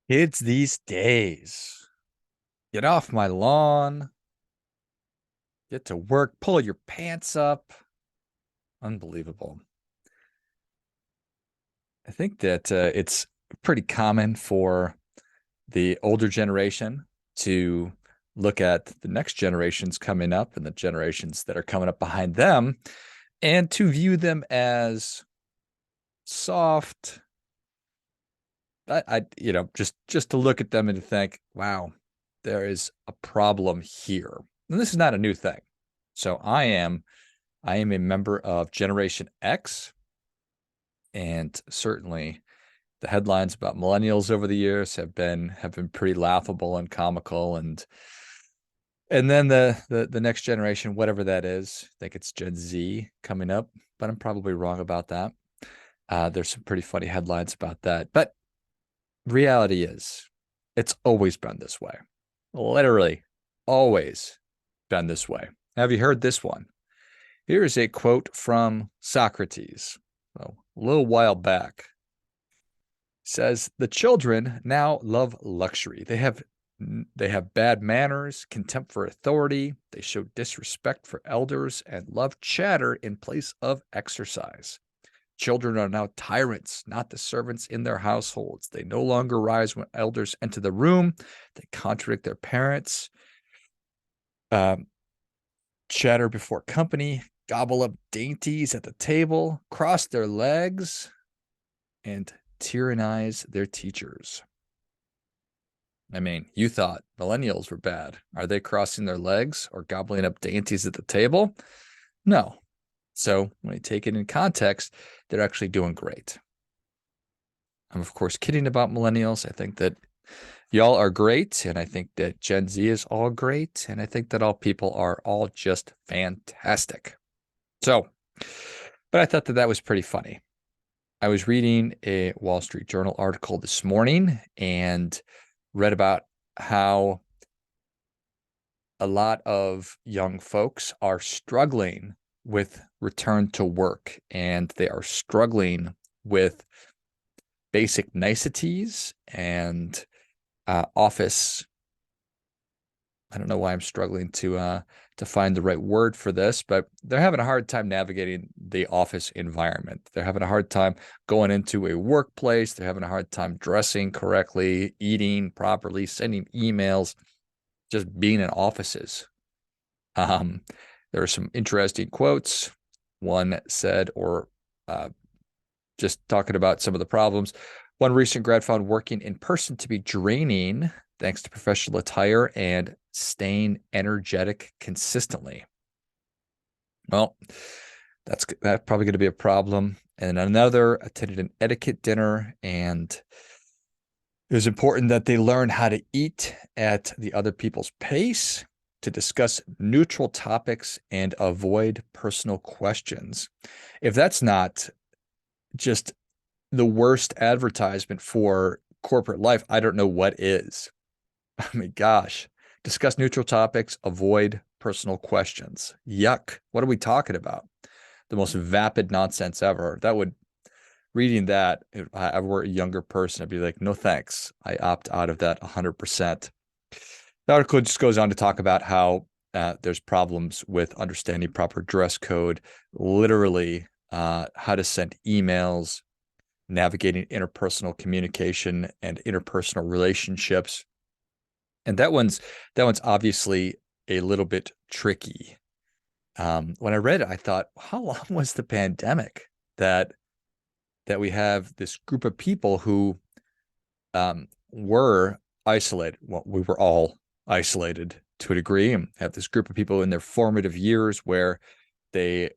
Kids these days, get off my lawn, get to work, pull your pants up. Unbelievable. I think that it's pretty common for the older generation to look at the next generations coming up and the generations that are coming up behind them and to view them as soft. Just to look at them and to think, wow, there is a problem here. And this is not a new thing. So I am a member of Generation X, and certainly the headlines about millennials over the years have been pretty laughable and comical. And then the next generation, whatever that is, I think it's Gen Z coming up, but I'm probably wrong about that. There's some pretty funny headlines about that. But reality is, it's always been this way. Literally, always been this way. Have you heard this one? Here is a quote from Socrates, a little while back. He says, "The children now love luxury. They have bad manners, contempt for authority. They show disrespect for elders and love chatter in place of exercise. Children are now tyrants, not the servants in their households. They no longer rise when elders enter the room. They contradict their parents, chatter before company, gobble up dainties at the table, cross their legs, and tyrannize their teachers." I mean, you thought millennials were bad. Are they crossing their legs or gobbling up dainties at the table? No. So when you take it in context, they're actually doing great. I'm, of course, kidding about millennials. I think that y'all are great, and I think that Gen Z is all great, and I think that all people are all just fantastic. So, but I thought that was pretty funny. I was reading a Wall Street Journal article this morning and read about how a lot of young folks are struggling with return to work, and they are struggling with basic niceties and office. I don't know why I'm struggling to find the right word for this, but they're having a hard time navigating the office environment. They're having a hard time going into a workplace. They're having a hard time dressing correctly, eating properly, sending emails, just being in offices. There are some interesting quotes. One said, just talking about some of the problems. One recent grad found working in person to be draining thanks to professional attire and staying energetic consistently. Well, that's probably going to be a problem. And another attended an etiquette dinner, and it was important that they learn how to eat at the other people's pace, to discuss neutral topics, and avoid personal questions. If that's not just the worst advertisement for corporate life, I don't know what is. I mean, gosh, discuss neutral topics, avoid personal questions. Yuck. What are we talking about? The most vapid nonsense ever. Reading that, if I were a younger person, I'd be like, no thanks. I opt out of that 100%. The article just goes on to talk about how there's problems with understanding proper dress code, literally how to send emails, navigating interpersonal communication and interpersonal relationships. And that one's obviously a little bit tricky. When I read it, I thought, how long was the pandemic that we have this group of people who were isolated? Well, we were all isolated to a degree, and have this group of people in their formative years where they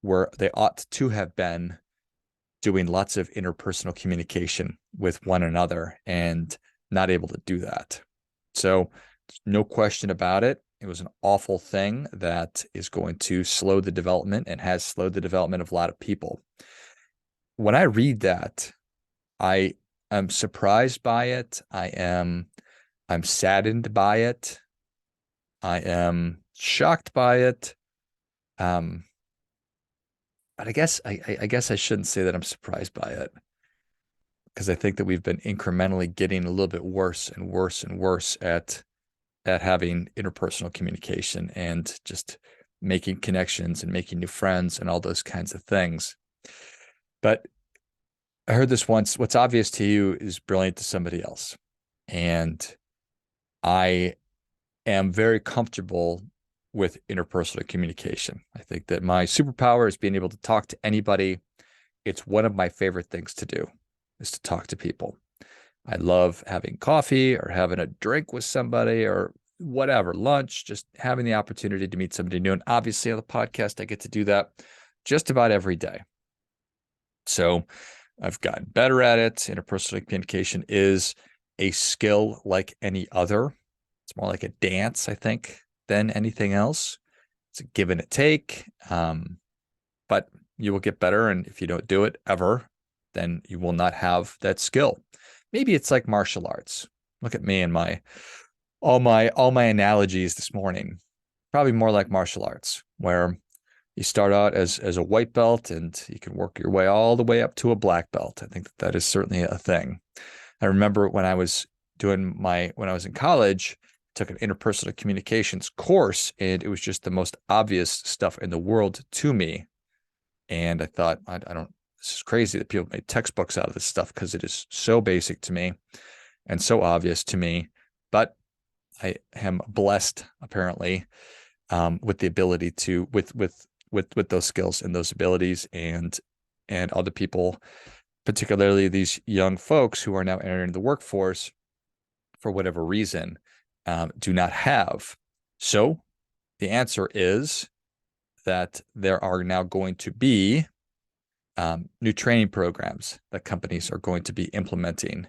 ought to have been doing lots of interpersonal communication with one another and not able to do that. So no question about it. It was an awful thing that is going to slow the development and has slowed the development of a lot of people. When I read that, I am surprised by it. I'm saddened by it. I am shocked by it. But I guess I shouldn't say that I'm surprised by it. because I think that we've been incrementally getting a little bit worse and worse and worse at having interpersonal communication and just making connections and making new friends and all those kinds of things. But I heard this once, what's obvious to you is brilliant to somebody else. And I am very comfortable with interpersonal communication. I think that my superpower is being able to talk to anybody. It's one of my favorite things to do, is to talk to people. I love having coffee or having a drink with somebody or whatever, lunch, just having the opportunity to meet somebody new. And obviously on the podcast, I get to do that just about every day. So I've gotten better at it. Interpersonal communication is a skill like any other. It's more like a dance, I think, than anything else. It's a give and a take. But you will get better. And if you don't do it ever, then you will not have that skill. Maybe it's like martial arts. Look at me and all my analogies this morning. Probably more like martial arts, where you start out as a white belt and you can work your way all the way up to a black belt. I think that is certainly a thing. I remember when I was in college, I took an interpersonal communications course, and it was just the most obvious stuff in the world to me. And I thought, this is crazy that people made textbooks out of this stuff, because it is so basic to me and so obvious to me. But I am blessed, apparently, with the ability to, with those skills and those abilities, and other people, particularly these young folks who are now entering the workforce for whatever reason, do not have. So the answer is that there are now going to be new training programs that companies are going to be implementing,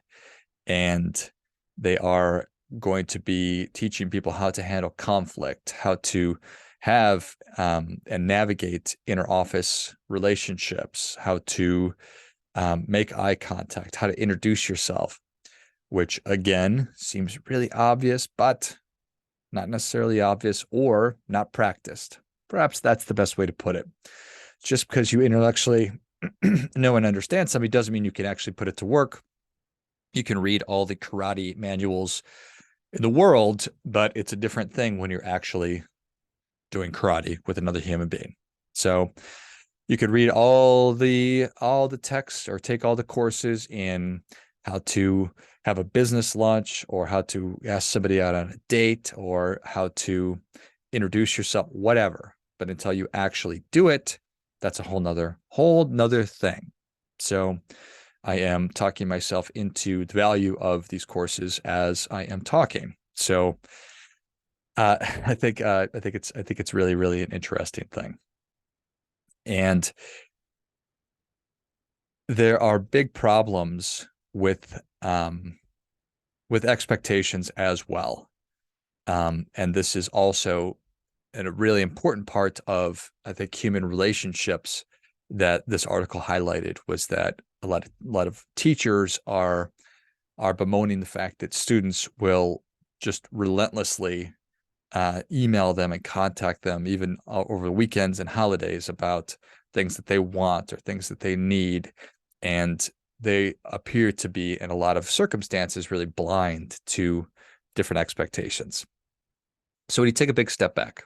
and they are going to be teaching people how to handle conflict, how to have and navigate inter-office relationships, how to make eye contact, how to introduce yourself, which again seems really obvious, but not necessarily obvious or not practiced. Perhaps that's the best way to put it. Just because you intellectually know and understand somebody doesn't mean you can actually put it to work. You can read all the karate manuals in the world, but it's a different thing when you're actually doing karate with another human being. So you could read all the texts or take all the courses in how to have a business lunch, or how to ask somebody out on a date, or how to introduce yourself, whatever. But until you actually do it, that's a whole nother thing. So I am talking myself into the value of these courses as I am talking. So I think it's really, really an interesting thing. And there are big problems with expectations as well. And this is also a really important part of, I think, human relationships that this article highlighted, was that a lot of teachers are bemoaning the fact that students will just relentlessly email them and contact them, even over the weekends and holidays, about things that they want or things that they need. And they appear to be, in a lot of circumstances, really blind to different expectations. So when you take a big step back,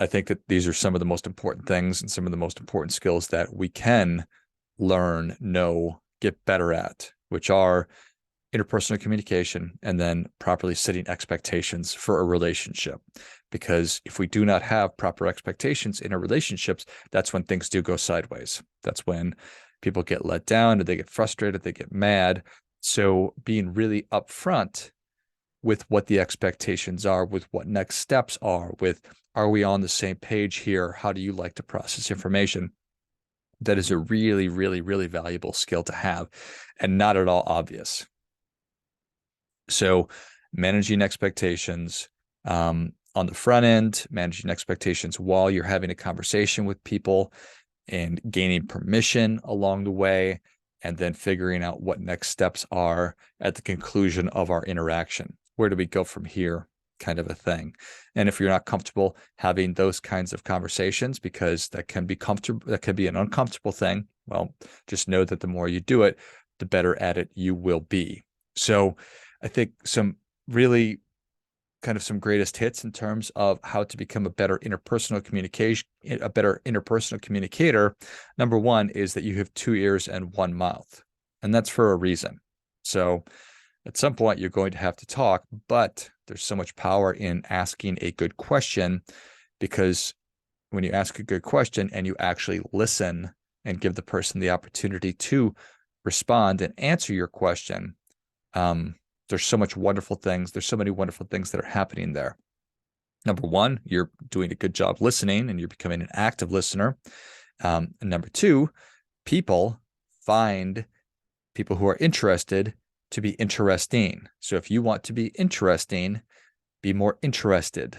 I think that these are some of the most important things and some of the most important skills that we can learn, know, get better at, which are interpersonal communication and then properly setting expectations for a relationship. Because if we do not have proper expectations in our relationships, that's when things do go sideways. That's when people get let down, or they get frustrated, they get mad. So being really upfront with what the expectations are, with what next steps are, with, are we on the same page here? How do you like to process information? That is a really, really, really valuable skill to have, and not at all obvious. So managing expectations on the front end, managing expectations while you're having a conversation with people, and gaining permission along the way, and then figuring out what next steps are at the conclusion of our interaction. Where do we go from here? Kind of a thing. And if you're not comfortable having those kinds of conversations, because that can be comfortable, that can be an uncomfortable thing, well, just know that the more you do it, the better at it you will be. So I think some really kind of some greatest hits in terms of how to become a better interpersonal communicator. Number one is that you have 2 ears and 1 mouth, and that's for a reason. So at some point you're going to have to talk, but there's so much power in asking a good question, because when you ask a good question and you actually listen and give the person the opportunity to respond and answer your question, there's so much wonderful things. There's so many wonderful things that are happening there. Number one, you're doing a good job listening and you're becoming an active listener. And number two, people find people who are interested to be interesting. So if you want to be interesting, be more interested.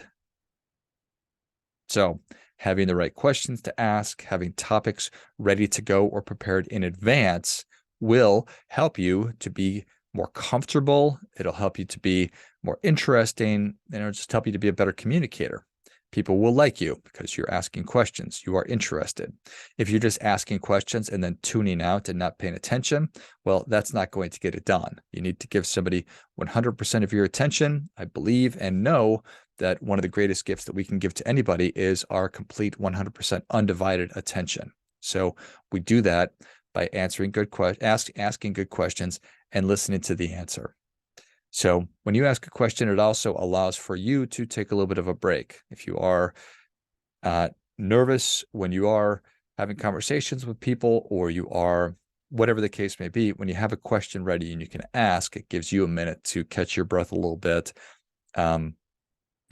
So having the right questions to ask, having topics ready to go or prepared in advance will help you to be more comfortable. It'll help you to be more interesting, and it'll just help you to be a better communicator. People will like you because you're asking questions. You are interested. If you're just asking questions and then tuning out and not paying attention, well, that's not going to get it done. You need to give somebody 100% of your attention. I believe and know that one of the greatest gifts that we can give to anybody is our complete 100% undivided attention. So we do that by answering good asking good questions and listening to the answer. So when you ask a question, it also allows for you to take a little bit of a break. If you are nervous when you are having conversations with people, or you are, whatever the case may be, when you have a question ready and you can ask, it gives you a minute to catch your breath a little bit, and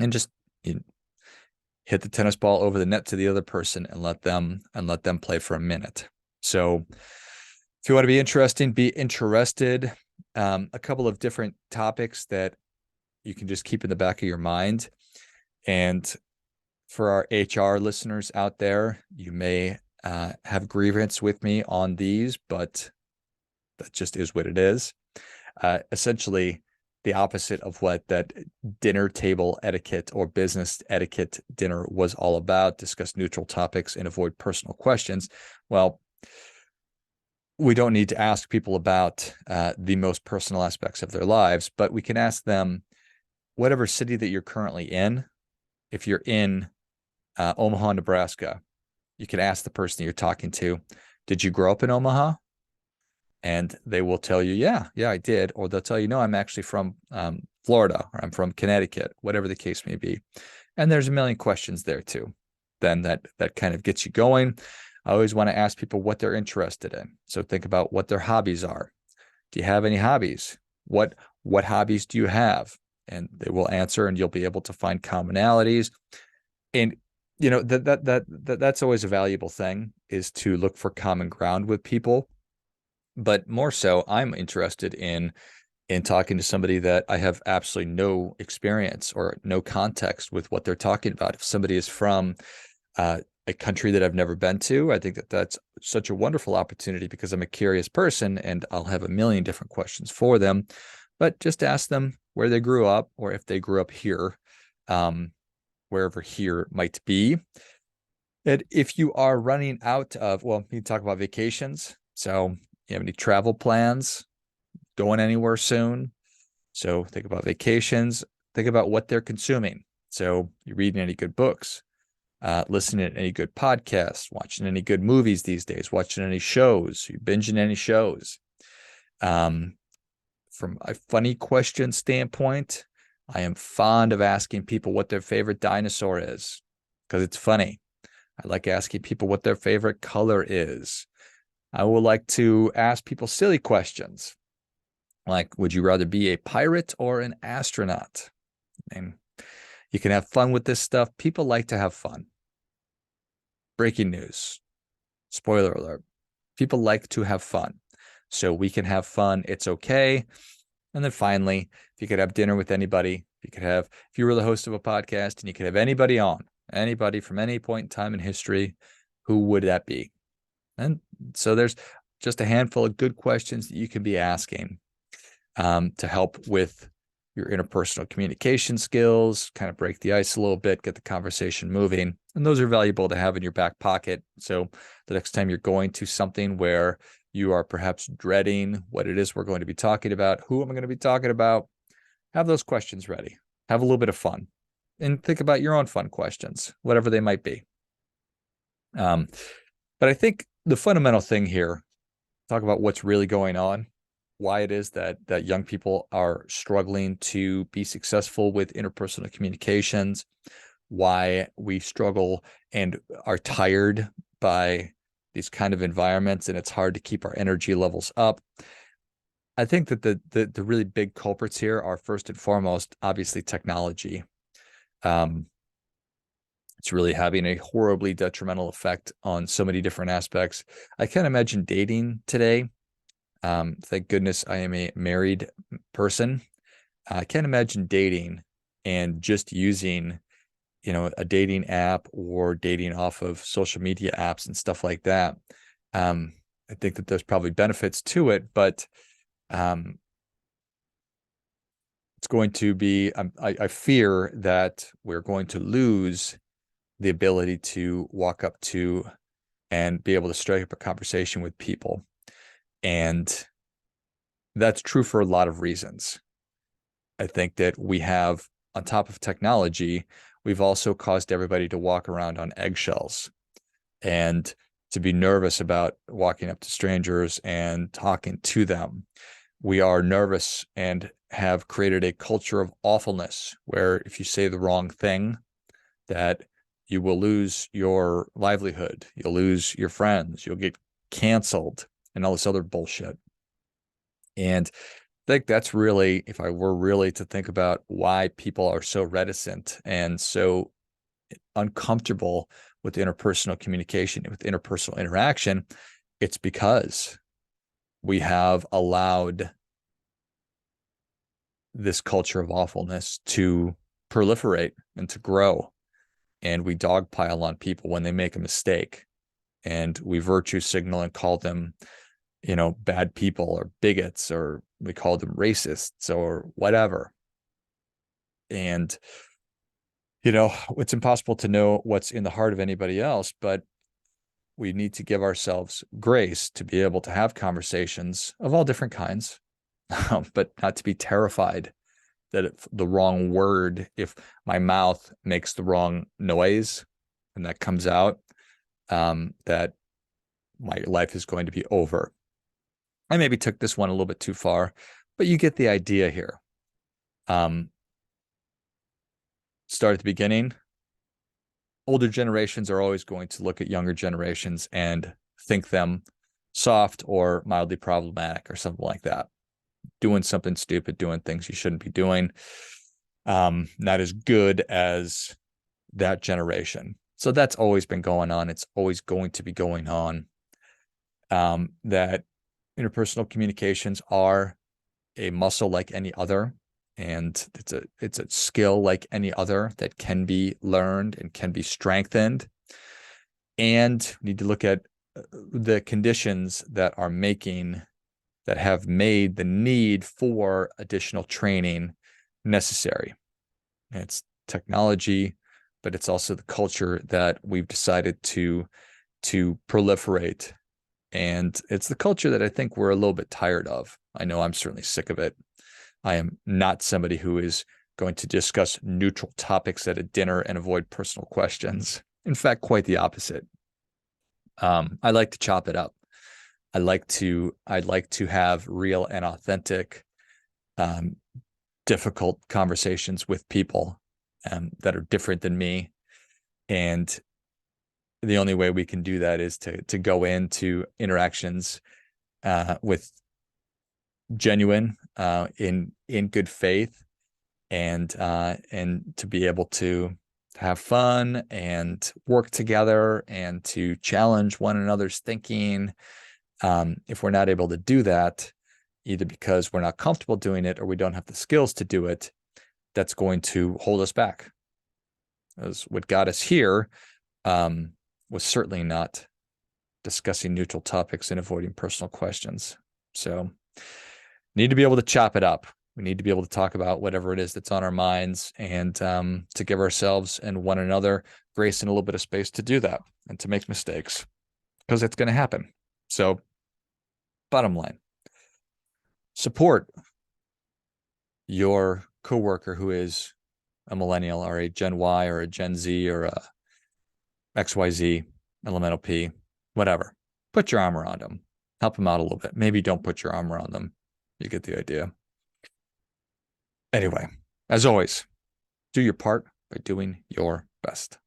just hit the tennis ball over the net to the other person and let them play for a minute. So if you want to be interesting, be interested. A couple of different topics that you can just keep in the back of your mind. And for our HR listeners out there, you may have grievance with me on these, but that just is what it is. Essentially, the opposite of what that dinner table etiquette or business etiquette dinner was all about: discuss neutral topics and avoid personal questions. Well, we don't need to ask people about the most personal aspects of their lives, but we can ask them, whatever city that you're currently in, if you're in Omaha, Nebraska, you can ask the person you're talking to, did you grow up in Omaha? And they will tell you, yeah, I did. Or they'll tell you, no, I'm actually from Florida, or I'm from Connecticut, whatever the case may be. And there's a million questions there too. Then that kind of gets you going. I always want to ask people what they're interested in. So think about what their hobbies are. Do you have any hobbies? What hobbies do you have? And they will answer, and you'll be able to find commonalities. And that's always a valuable thing, is to look for common ground with people. But more so, I'm interested in talking to somebody that I have absolutely no experience or no context with what they're talking about. If somebody is from a country that I've never been to, I think that that's such a wonderful opportunity, because I'm a curious person and I'll have a million different questions for them. But just ask them where they grew up, or if they grew up here, wherever here might be. And if you are running out of, well, you can talk about vacations. So you have any travel plans, going anywhere soon? So think about vacations. Think about what they're consuming. So you're reading any good books, listening to any good podcasts, watching any good movies these days, watching any shows, you binging any shows. From a funny question standpoint, I am fond of asking people what their favorite dinosaur is, because it's funny. I like asking people what their favorite color is. I would like to ask people silly questions, like, would you rather be a pirate or an astronaut? And you can have fun with this stuff. People like to have fun. Breaking news. Spoiler alert. People like to have fun. So we can have fun. It's okay. And then finally, if you could have dinner with anybody, if you were the host of a podcast and you could have anybody on, anybody from any point in time in history, who would that be? And so there's just a handful of good questions that you can be asking to help with your interpersonal communication skills, kind of break the ice a little bit, get the conversation moving. And those are valuable to have in your back pocket. So the next time you're going to something where you are perhaps dreading what it is we're going to be talking about, who am I going to be talking about, have those questions ready. Have a little bit of fun and think about your own fun questions, whatever they might be. But I think the fundamental thing here, talk about what's really going on, why it is that young people are struggling to be successful with interpersonal communications, why we struggle and are tired by these kind of environments, and it's hard to keep our energy levels up. I think that the really big culprits here are, first and foremost, obviously technology. It's really having a horribly detrimental effect on so many different aspects. I can't imagine dating today. Thank goodness I am a married person. I can't imagine dating and just using, a dating app or dating off of social media apps and stuff like that. I think that there's probably benefits to it, but it's going to be, I fear that we're going to lose the ability to walk up to and be able to strike up a conversation with people. And that's true for a lot of reasons. I think that we have, on top of technology, we've also caused everybody to walk around on eggshells and to be nervous about walking up to strangers and talking to them. We are nervous and have created a culture of awfulness where if you say the wrong thing, that you will lose your livelihood, you'll lose your friends, you'll get canceled, and all this other bullshit. And I think that's really, if I were really to think about why people are so reticent and so uncomfortable with interpersonal communication, with interpersonal interaction, it's because we have allowed this culture of awfulness to proliferate and to grow. And we dogpile on people when they make a mistake, and we virtue signal and call them, bad people or bigots, or we call them racists or whatever. And, it's impossible to know what's in the heart of anybody else, but we need to give ourselves grace to be able to have conversations of all different kinds, but not to be terrified that if the wrong word, if my mouth makes the wrong noise and that comes out, that my life is going to be over. I maybe took this one a little bit too far, but you get the idea here. Start at the beginning. Older generations are always going to look at younger generations and think them soft or mildly problematic or something like that. Doing something stupid, doing things you shouldn't be doing, not as good as that generation. So that's always been going on. It's always going to be going on. That interpersonal communications are a muscle like any other, and it's a skill like any other that can be learned and can be strengthened. And we need to look at the conditions that have made the need for additional training necessary. It's technology, but it's also the culture that we've decided to proliferate. And it's the culture that I think we're a little bit tired of. I know I'm certainly sick of it. I am not somebody who is going to discuss neutral topics at a dinner and avoid personal questions. In fact, quite the opposite. I like to chop it up. I'd like to have real and authentic, difficult conversations with people that are different than me. And the only way we can do that is to go into interactions with genuine, in good faith, and to be able to have fun and work together and to challenge one another's thinking. If we're not able to do that, either because we're not comfortable doing it or we don't have the skills to do it, that's going to hold us back. As what got us here was certainly not discussing neutral topics and avoiding personal questions. So need to be able to chop it up. We need to be able to talk about whatever it is that's on our minds, and to give ourselves and one another grace and a little bit of space to do that and to make mistakes, because it's going to happen. So Bottom line, support your coworker who is a millennial or a Gen Y or a Gen Z or a XYZ, elemental P, whatever. Put your arm around them. Help them out a little bit. Maybe don't put your arm around them. You get the idea. Anyway, as always, do your part by doing your best.